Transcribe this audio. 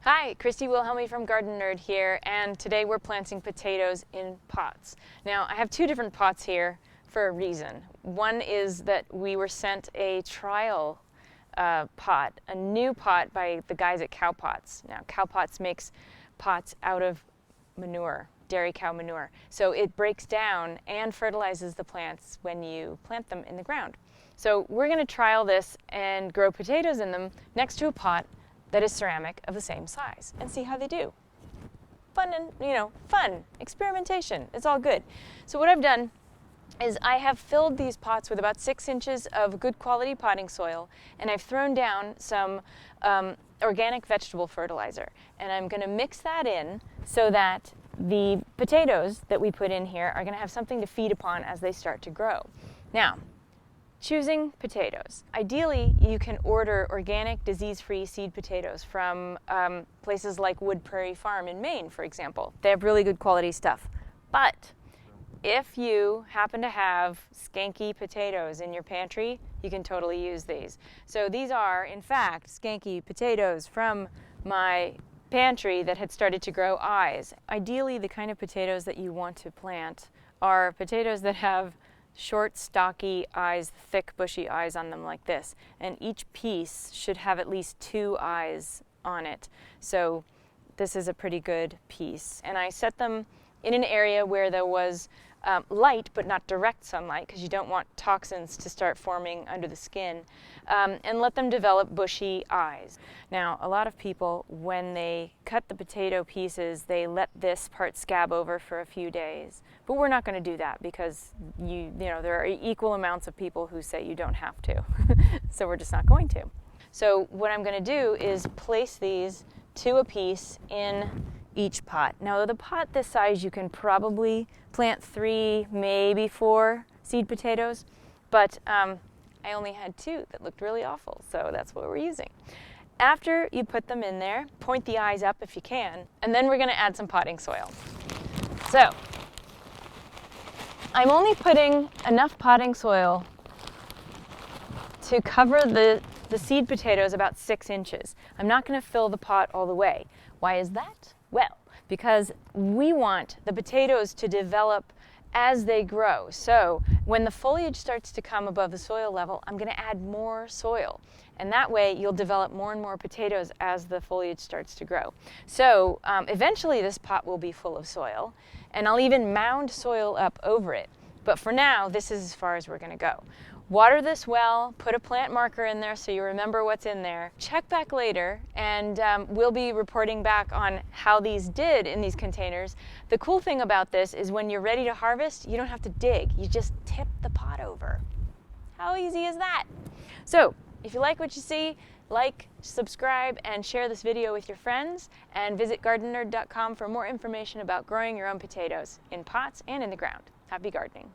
Hi, Christy Wilhelmi from Gardenerd here, and today we're planting potatoes in pots. Now, I have two different pots here for a reason. One is that we were sent a trial pot, a new pot by the guys at Cow Pots. Now, Cow Pots makes pots out of manure, dairy cow manure. So it breaks down and fertilizes the plants when you plant them in the ground. So we're going to trial this and grow potatoes in them next to a pot that is ceramic of the same size and see how they do. Fun and, fun, experimentation, it's all good. So what I've done is I have filled these pots with about 6 inches of good quality potting soil, and I've thrown down some organic vegetable fertilizer. And I'm going to mix that in so that the potatoes that we put in here are going to have something to feed upon as they start to grow. Now, choosing potatoes. Ideally, you can order organic, disease-free seed potatoes from places like Wood Prairie Farm in Maine, for example. They have really good quality stuff. But if you happen to have skanky potatoes in your pantry, you can totally use these. So these are, in fact, skanky potatoes from my pantry that had started to grow eyes. Ideally, the kind of potatoes that you want to plant are potatoes that have short, stocky eyes, thick, bushy eyes on them like this. And each piece should have at least 2 eyes on it. So this is a pretty good piece. And I set them in an area where there was light but not direct sunlight, because you don't want toxins to start forming under the skin, and let them develop bushy eyes. Now, a lot of people, when they cut the potato pieces, they let this part scab over for a few days. But we're not going to do that, because there are equal amounts of people who say you don't have to. So we're just not going to. So what I'm going to do is place these 2 apiece in each pot. Now, the pot this size, you can probably plant 3, maybe 4 seed potatoes, but I only had 2 that looked really awful, so that's what we're using. After you put them in there, point the eyes up if you can, and then we're going to add some potting soil. So I'm only putting enough potting soil to cover the seed potatoes about 6 inches. I'm not going to fill the pot all the way. Why is that? Well, because we want the potatoes to develop as they grow. So when the foliage starts to come above the soil level, I'm going to add more soil. And that way you'll develop more and more potatoes as the foliage starts to grow. So eventually this pot will be full of soil, and I'll even mound soil up over it. But for now, this is as far as we're going to go. Water this well, put a plant marker in there so you remember what's in there. Check back later, and we'll be reporting back on how these did in these containers. The cool thing about this is when you're ready to harvest, you don't have to dig. You just tip the pot over. How easy is that? So, if you like what you see, like, subscribe, and share this video with your friends, and visit gardenerd.com for more information about growing your own potatoes in pots and in the ground. Happy gardening.